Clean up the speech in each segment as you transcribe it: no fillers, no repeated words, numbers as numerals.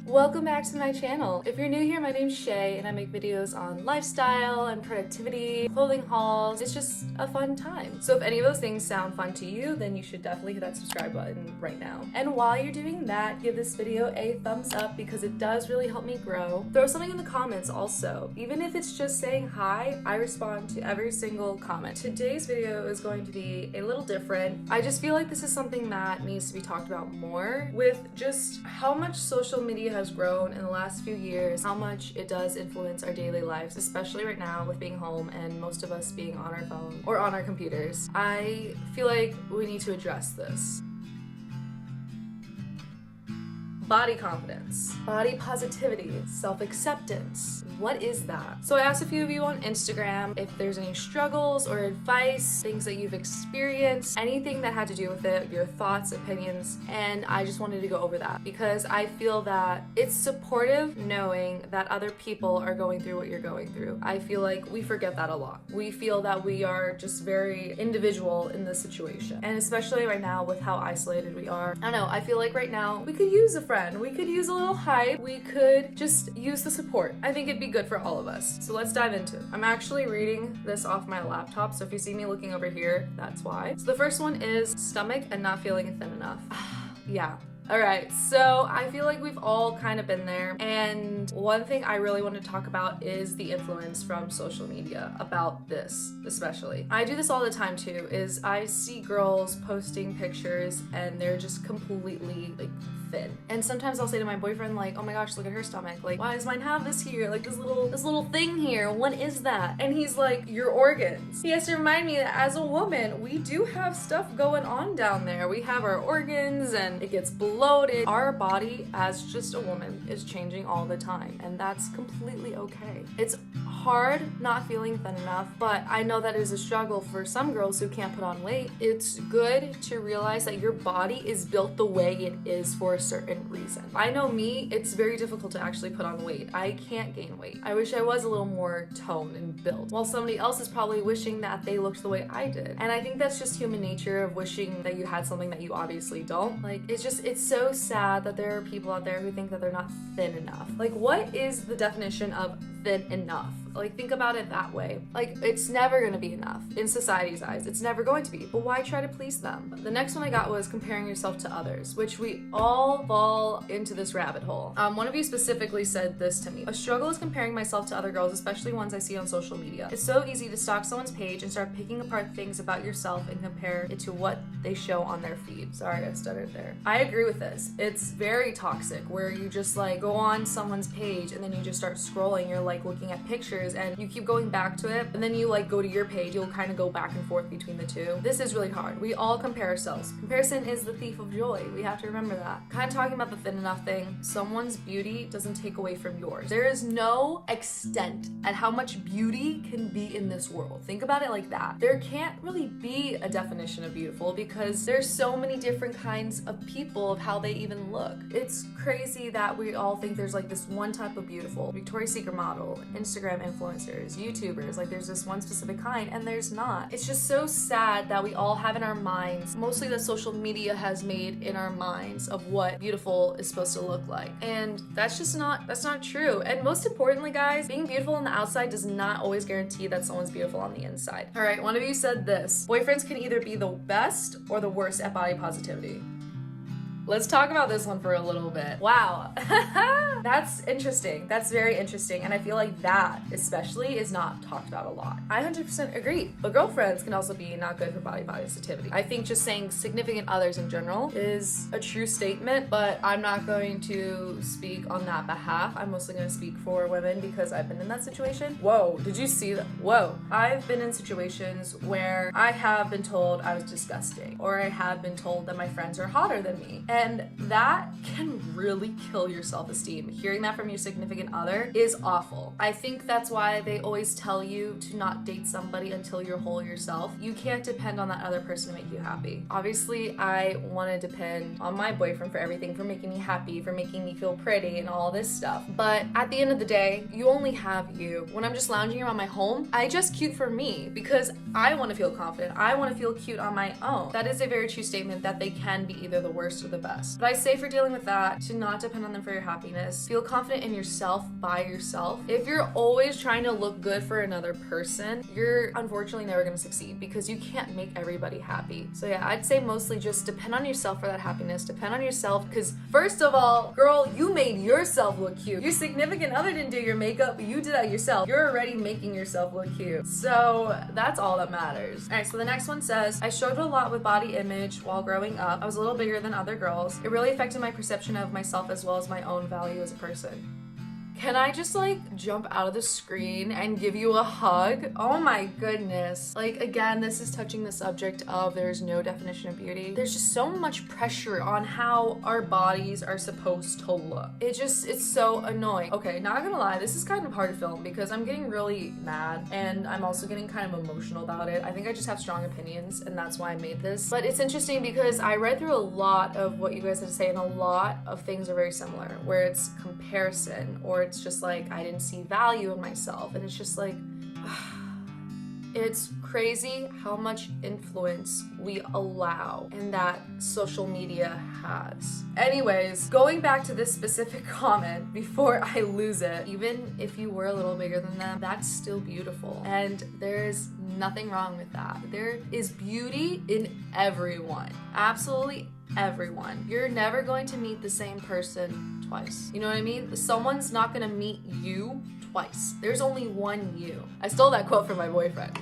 Welcome back to my channel. If you're new here, my name's Shay and I make videos on lifestyle and productivity, clothing hauls. It's just a fun time. So if any of those things sound fun to you, then you should definitely hit that subscribe button right now. And while you're doing that, give this video a thumbs up because it does really help me grow. Throw something in the comments also. Even if it's just saying hi, I respond to every single comment. Today's video is going to be a little different. I just feel like this is something that needs to be talked about more with just how much social media has grown in the last few years, how much it does influence our daily lives, especially right now with being home and most of us being on our phone or on our computers. I feel like we need to address this. Body confidence, body positivity, self-acceptance. What is that? So I asked a few of you on Instagram if there's any struggles or advice, things that you've experienced, anything that had to do with it, your thoughts, opinions, and I just wanted to go over that because I feel that it's supportive knowing that other people are going through what you're going through. I feel like we forget that a lot. We feel that we are just very individual in this situation. And especially right now with how isolated we are. I don't know, I feel like right now we could use a friend. We could use a little hype. We could just use the support. I think it'd be good for all of us. So let's dive into it. I'm actually reading this off my laptop, so if you see me looking over here, that's why. So the first one is stomach and not feeling thin enough. Yeah. All right, so I feel like we've all kind of been there, and one thing I really want to talk about is the influence from social media about this, especially. I do this all the time too, is I see girls posting pictures and they're just completely like thin. And sometimes I'll say to my boyfriend like, oh my gosh, look at her stomach. Like, why does mine have this here? Like this little thing here. What is that? And he's like, your organs. He has to remind me that as a woman, we do have stuff going on down there. We have our organs and it gets bloated. Our body as just a woman is changing all the time, and that's completely okay. It's hard not feeling thin enough, but I know that is a struggle for some girls who can't put on weight. It's good to realize that your body is built the way it is for a certain reason. I know me, it's very difficult to actually put on weight. I can't gain weight. I wish I was a little more toned and built, while somebody else is probably wishing that they looked the way I did. And I think that's just human nature of wishing that you had something that you obviously don't. Like, it's so sad that there are people out there who think that they're not thin enough. Like, what is the definition of thin enough? Like, think about it that way. Like, it's never gonna be enough in society's eyes. It's never going to be, but why try to please them? The next one I got was comparing yourself to others, which we all fall into this rabbit hole. One of you specifically said this to me. A struggle is comparing myself to other girls, especially ones I see on social media. It's so easy to stalk someone's page and start picking apart things about yourself and compare it to what they show on their feed. Sorry, I stuttered there. I agree with this. It's very toxic where you just like go on someone's page and then you just start scrolling. You're like looking at pictures and you keep going back to it, and then you like go to your page, you'll kind of go back and forth between the two. This is really hard. We all compare ourselves. Comparison is the thief of joy. We have to remember that. Kind of talking about the thin enough thing, someone's beauty doesn't take away from yours. There is no extent at how much beauty can be in this world. Think about it like that. There can't really be a definition of beautiful because there's so many different kinds of people of how they even look. It's crazy that we all think there's like this one type of beautiful. Victoria's Secret model, Instagram influencers, YouTubers, like there's this one specific kind, and there's not. It's just so sad that we all have in our minds, mostly that social media has made in our minds of what beautiful is supposed to look like. And that's not true. And most importantly, guys, being beautiful on the outside does not always guarantee that someone's beautiful on the inside. All right, one of you said this: boyfriends can either be the best or the worst at body positivity. Let's talk about this one for a little bit. Wow. That's interesting. That's very interesting. And I feel like that especially is not talked about a lot. I 100% agree. But girlfriends can also be not good for body positivity. I think just saying significant others in general is a true statement, but I'm not going to speak on that behalf. I'm mostly going to speak for women because I've been in that situation. Whoa, did you see that? Whoa. I've been in situations where I have been told I was disgusting, or I have been told that my friends are hotter than me. And that can really kill your self-esteem. Hearing that from your significant other is awful. I think that's why they always tell you to not date somebody until you're whole yourself. You can't depend on that other person to make you happy. Obviously, I want to depend on my boyfriend for everything, for making me happy, for making me feel pretty and all this stuff. But at the end of the day, you only have you. When I'm just lounging around my home, I dress cute for me because I want to feel confident. I want to feel cute on my own. That is a very true statement that they can be either the worst or the best. But I say for dealing with that, to not depend on them for your happiness. Feel confident in yourself by yourself. If you're always trying to look good for another person, you're unfortunately never gonna succeed because you can't make everybody happy. So yeah, I'd say mostly just depend on yourself for that happiness. Depend on yourself because first of all, girl, you made yourself look cute. Your significant other didn't do your makeup, but you did that yourself. You're already making yourself look cute. So that's all that matters. All right, so the next one says, I struggled a lot with body image while growing up. I was a little bigger than other girls. It really affected my perception of myself as well as my own value as a person. Can I just like jump out of the screen and give you a hug? Oh my goodness. Like again, this is touching the subject of there's no definition of beauty. There's just so much pressure on how our bodies are supposed to look. It's so annoying. Okay, not gonna lie, this is kind of hard to film because I'm getting really mad and I'm also getting kind of emotional about it. I think I just have strong opinions and that's why I made this. But it's interesting because I read through a lot of what you guys had to say and a lot of things are very similar where it's comparison or it's just like I didn't see value in myself and it's just like it's crazy how much influence we allow and that social media has. Anyways, going back to this specific comment before I lose it, even if you were a little bigger than them, that's still beautiful and there's nothing wrong with that. There is beauty in everyone, absolutely everyone. You're never going to meet the same person twice. You know what I mean? Someone's not gonna meet you twice. There's only one you. I stole that quote from my boyfriend.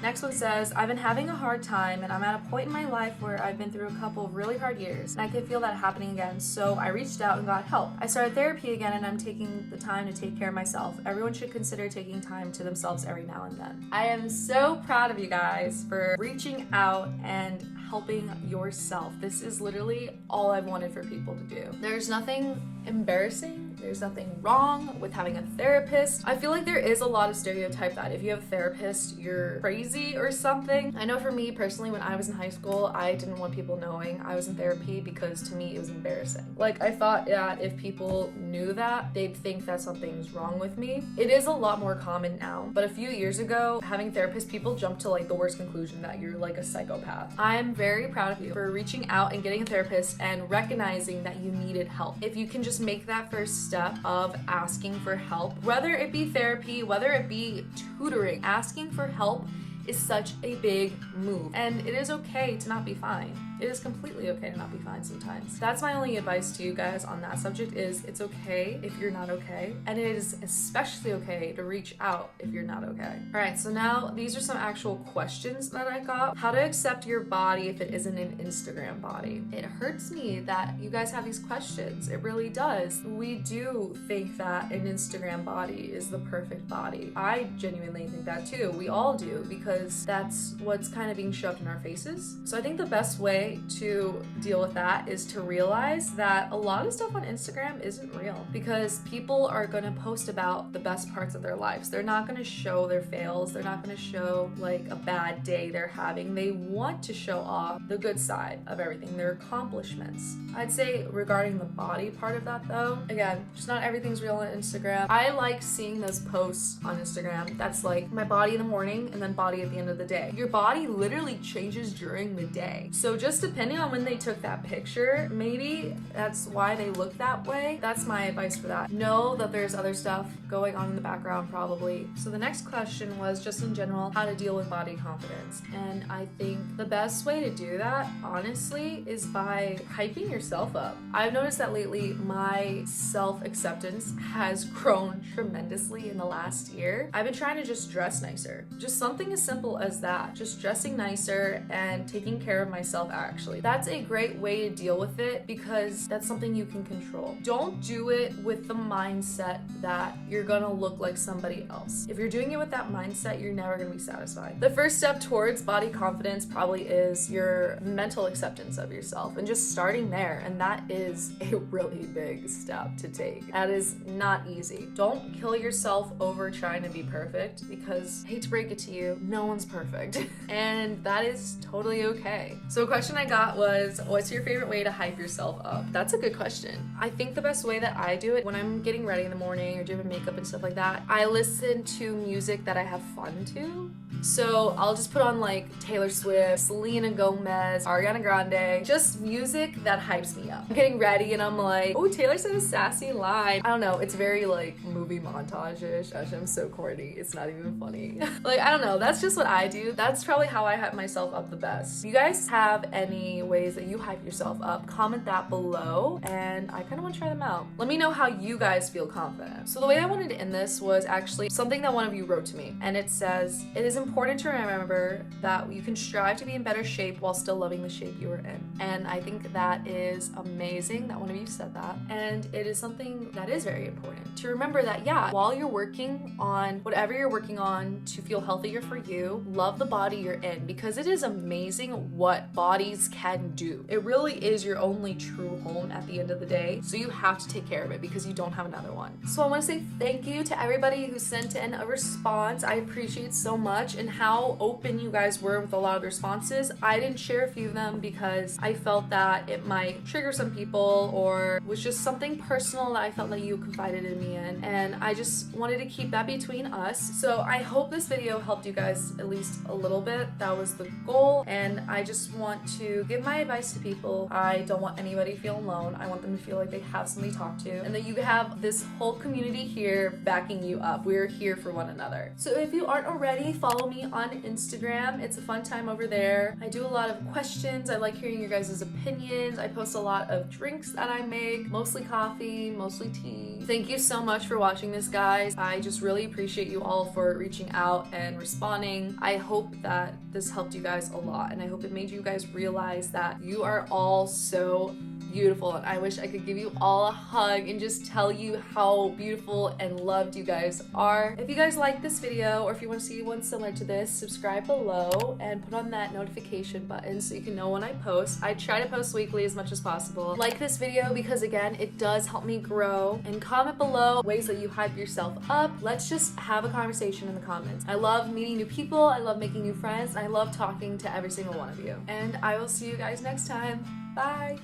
Next one says, I've been having a hard time and I'm at a point in my life where I've been through a couple of really hard years and I could feel that happening again, so I reached out and got help. I started therapy again and I'm taking the time to take care of myself. Everyone should consider taking time to themselves every now and then. I am so proud of you guys for reaching out and helping yourself. This is literally all I've wanted for people to do. There's nothing embarrassing. There's nothing wrong with having a therapist. I feel like there is a lot of stereotype that if you have a therapist, you're crazy or something. I know for me personally, when I was in high school, I didn't want people knowing I was in therapy because to me it was embarrassing. Like I thought that if people knew that, they'd think that something's wrong with me. It is a lot more common now, but a few years ago, having therapists, people jumped to like the worst conclusion that you're like a psychopath. I'm very proud of you for reaching out and getting a therapist and recognizing that you needed help. If you can just make that first step of asking for help, whether it be therapy, whether it be tutoring, asking for help is such a big move. And it is okay to not be fine. It is completely okay to not be fine sometimes. That's my only advice to you guys on that subject is it's okay if you're not okay. And it is especially okay to reach out if you're not okay. All right, so now these are some actual questions that I got. How to accept your body if it isn't an Instagram body. It hurts me that you guys have these questions. It really does. We do think that an Instagram body is the perfect body. I genuinely think that too. We all do because that's what's kind of being shoved in our faces. So I think the best way to deal with that is to realize that a lot of stuff on Instagram isn't real because people are going to post about the best parts of their lives. They're not going to show their fails. They're not going to show like a bad day they're having. They want to show off the good side of everything, their accomplishments. I'd say regarding the body part of that though, again, just not everything's real on Instagram. I like seeing those posts on Instagram that's like my body in the morning and then body at the end of the day. Your body literally changes during the day. So just depending on when they took that picture, maybe that's why they look that way. That's my advice for that. Know that there's other stuff going on in the background probably. So the next question was just in general, how to deal with body confidence. And I think the best way to do that, honestly, is by hyping yourself up. I've noticed that lately my self-acceptance has grown tremendously in the last year. I've been trying to just dress nicer. Just something as simple as that. Just dressing nicer and taking care of myself actually. That's a great way to deal with it because that's something you can control. Don't do it with the mindset that you're gonna look like somebody else. If you're doing it with that mindset, you're never gonna be satisfied. The first step towards body confidence probably is your mental acceptance of yourself and just starting there. And that is a really big step to take. That is not easy. Don't kill yourself over trying to be perfect because I hate to break it to you, no one's perfect. And that is totally okay. So a question I got was, what's your favorite way to hype yourself up? That's a good question. I think the best way that I do it when I'm getting ready in the morning or doing makeup and stuff like that, I listen to music that I have fun to. So I'll just put on like Taylor Swift, Selena Gomez, Ariana Grande, just music that hypes me up. I'm getting ready and I'm like, oh, Taylor said a sassy line. I don't know, it's very like movie montage-ish. Gosh, I'm so corny. It's not even funny. Like, I don't know, that's just what I do. That's probably how I hype myself up the best. If you guys have any ways that you hype yourself up, comment that below and I kind of want to try them out. Let me know how you guys feel confident. So the way I wanted to end this was actually something that one of you wrote to me, and it says, it is important to remember that you can strive to be in better shape while still loving the shape you are in. And I think that is amazing that one of you said that. And it is something that is very important to remember that, yeah, while you're working on whatever you're working on to feel healthier for you, love the body you're in, because it is amazing what bodies can do. It really is your only true home at the end of the day. So you have to take care of it because you don't have another one. So I want to say thank you to everybody who sent in a response. I appreciate so much and how open you guys were with a lot of the responses. I didn't share a few of them because I felt that it might trigger some people or was just something personal that I felt like you confided in me in, and I just wanted to keep that between us. So I hope this video helped you guys at least a little bit. That was the goal, and I just want to give my advice to people. I don't want anybody to feel alone. I want them to feel like they have somebody to talk to and that you have this whole community here backing you up. We're here for one another. So if you aren't already, follow me on Instagram. It's a fun time over there. I do a lot of questions. I like hearing your guys' opinions. I post a lot of drinks that I make, mostly coffee, mostly tea. Thank you so much for watching this, guys. I just really appreciate you all for reaching out and responding. I hope that this helped you guys a lot, and I hope it made you guys realize that you are all so beautiful, and I wish I could give you all a hug and just tell you how beautiful and loved you guys are. If you guys like this video, or if you want to see one similar to this, subscribe below and put on that notification button so you can know when I post. I try to post weekly as much as possible. Like this video because, again, it does help me grow, and comment below ways that you hype yourself up. Let's just have a conversation in the comments. I love meeting new people, I love making new friends, and I love talking to every single one of you. And I will see you guys next time. Bye!